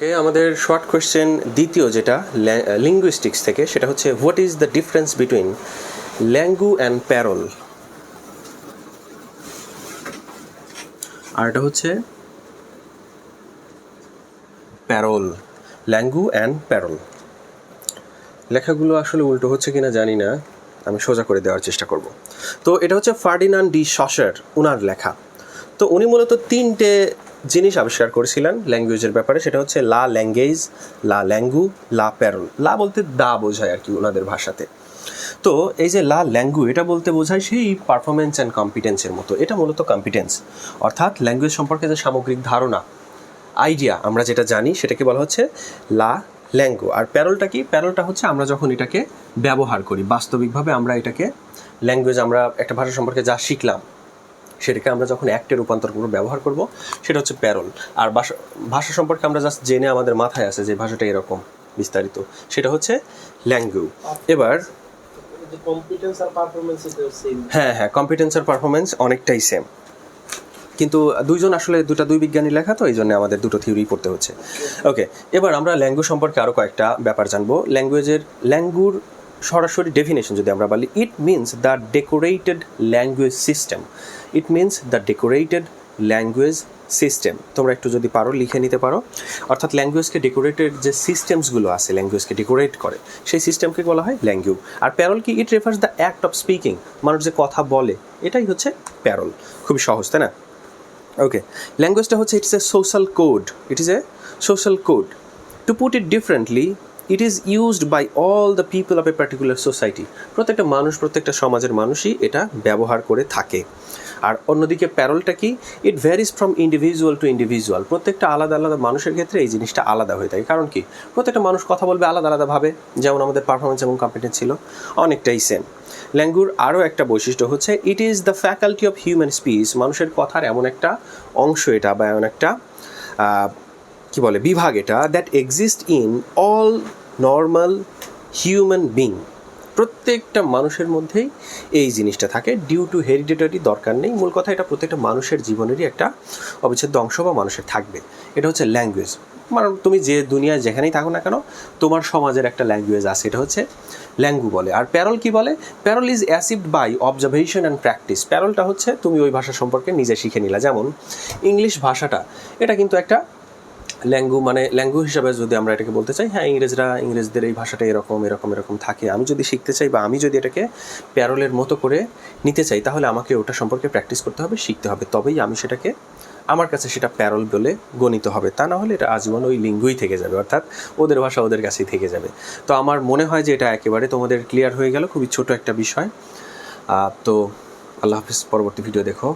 আমাদের short question দ্বিতীয় যেটা লিঙ্গুইস্টিক্স থেকে, সেটা হচ্ছে what is the difference between langue and parole. আর এটা হচ্ছে প্যারল, ল্যাঙ্গু অ্যান্ড প্যারল। লেখাগুলো আসলে উল্টো হচ্ছে কিনা জানি না, আমি সোজা করে দেওয়ার চেষ্টা করব। তো এটা হচ্ছে ফার্ডিনান্ড ডি সসার, উনার লেখা। তো উনি মূলত তিনটে জিনিস আবিষ্কার করেছিলেন ল্যাঙ্গুয়েজের ব্যাপারে, সেটা হচ্ছে লা ল্যাঙ্গেজ, লা ল্যাঙ্গু, লা প্যারল। লা বলতে দা বোঝায় আর কি ওনাদের ভাষাতে। তো এই যে লা ল্যাঙ্গু, এটা বলতে বোঝায় সেই পারফরমেন্স অ্যান্ড কম্পিটেন্সের মতো। এটা মূলত কম্পিটেন্স, অর্থাৎ ল্যাঙ্গুয়েজ সম্পর্কে যে সামগ্রিক ধারণা, আইডিয়া আমরা যেটা জানি সেটাকে বলা হচ্ছে লা ল্যাঙ্গু। আর প্যারলটা কি? প্যারলটা হচ্ছে আমরা যখন এটাকে ব্যবহার করি বাস্তবিকভাবে, আমরা এটাকে ল্যাঙ্গুয়েজ, আমরা একটা ভাষা সম্পর্কে যা শিখলাম সেটাকে আমরা যখন অ্যাক্টে রূপান্তর করবো, ব্যবহার করব, সেটা হচ্ছে প্যারল। আর ভাষা সম্পর্কে আমরা জাস্ট জেনে আমাদের মাথায় আছে যে ভাষাটা এরকম বিস্তারিত, সেটা হচ্ছে ল্যাঙ্গু। এবার হ্যাঁ, কম্পিটেন্স আর পারফরমেন্স অনেকটাই সেম, কিন্তু দুইজন আসলে দুই বিজ্ঞানী লেখা, তো এই জন্য আমাদের দুটো থিওরি পড়তে হচ্ছে। ওকে, এবার আমরা ল্যাঙ্গু সম্পর্কে আরও কয়েকটা ব্যাপার জানবো। ল্যাঙ্গুর সরাসরি ডেফিনেশন যদি আমরা বলি, it means the decorated language system. It means the decorated language system. তোমরা একটু যদি পারো লিখে নিতে পারো। অর্থাৎ ল্যাঙ্গুয়েজকে ডেকোরেটেড যে সিস্টেমসগুলো আছে, ল্যাঙ্গুয়েজকে ডেকোরেট করে, সেই সিস্টেমকে বলা হয় ল্যাঙ্গু। আর প্যারল কি? It refers the act of speaking. মানুষ যে কথা বলে, এটাই হচ্ছে প্যারল। খুবই সহজ, তাই না? ওকে, ল্যাঙ্গুয়েজটা হচ্ছে it's a social code. It is a social code. To put it differently, it is used by all the people of a particular society. প্রত্যেকটা মানুষ, প্রত্যেকটা সমাজের মানুষই এটা ব্যবহার করে থাকে। আর অন্যদিকে প্যারলটা কি? It varies from individual to individual. প্রত্যেকটা আলাদা আলাদা মানুষের ক্ষেত্রে এই জিনিসটা আলাদা হয়ে থাকে। কারণ কি? প্রত্যেকটা মানুষ কথা বলবে আলাদা আলাদাভাবে, যেমন আমাদের পারফরমেন্স এবং কম্পিটেন্স ছিল অনেকটাই সেম। ল্যাঙ্গুর আরও একটা বৈশিষ্ট্য হচ্ছে it is the faculty of human speech. মানুষের কথার এমন একটা অংশ এটা, বা এমন একটা কি বলে বিভাগ এটা, that exist in all normal human being. প্রত্যেকটা মানুষের মধ্যেই এই জিনিসটা থাকে, ডিউ টু হেরিডিটারি দরকার নেই। মূল কথা, এটা প্রত্যেকটা মানুষের জীবনেরই একটা অবিচ্ছেদ্য অংশ বা মানুষের থাকবে। এটা হচ্ছে ল্যাঙ্গুয়েজ। মানে তুমি যে দুনিয়ায় যেখানেই থাকো না কেন, তোমার সমাজের একটা ল্যাঙ্গুয়েজ আছে, এটা হচ্ছে ল্যাঙ্গু বলে। আর প্যারল কি বলে? Parole is achieved by observation and practice. প্যারলটা হচ্ছে তুমি ওই ভাষা সম্পর্কে নিজে শিখে নিলা। যেমন ইংলিশ ভাষাটা, এটা কিন্তু একটা ল্যাঙ্গু, মানে ল্যাঙ্গু হিসাবে যদি আমরা এটাকে বলতে চাই, হ্যাঁ ইংরেজদের এই ভাষাটা এরকম এরকম এরকম থাকে। আমি যদি শিখতে চাই, বা আমি যদি এটাকে প্যারলের মতো করে নিতে চাই, তাহলে আমাকে ওটা সম্পর্কে প্র্যাকটিস করতে হবে, শিখতে হবে, তবেই আমি সেটাকে, আমার কাছে সেটা প্যারল বলে গণিত হবে। তা না হলে এটা আজীবন ওই লিঙ্গুই থেকে যাবে, অর্থাৎ ওদের ভাষা ওদের কাছেই থেকে যাবে। তো আমার মনে হয় যে এটা একেবারে তোমাদের ক্লিয়ার হয়ে গেল, খুবই ছোট একটা বিষয়। তো আল্লাহ হাফিজ, পরবর্তী ভিডিও দেখো।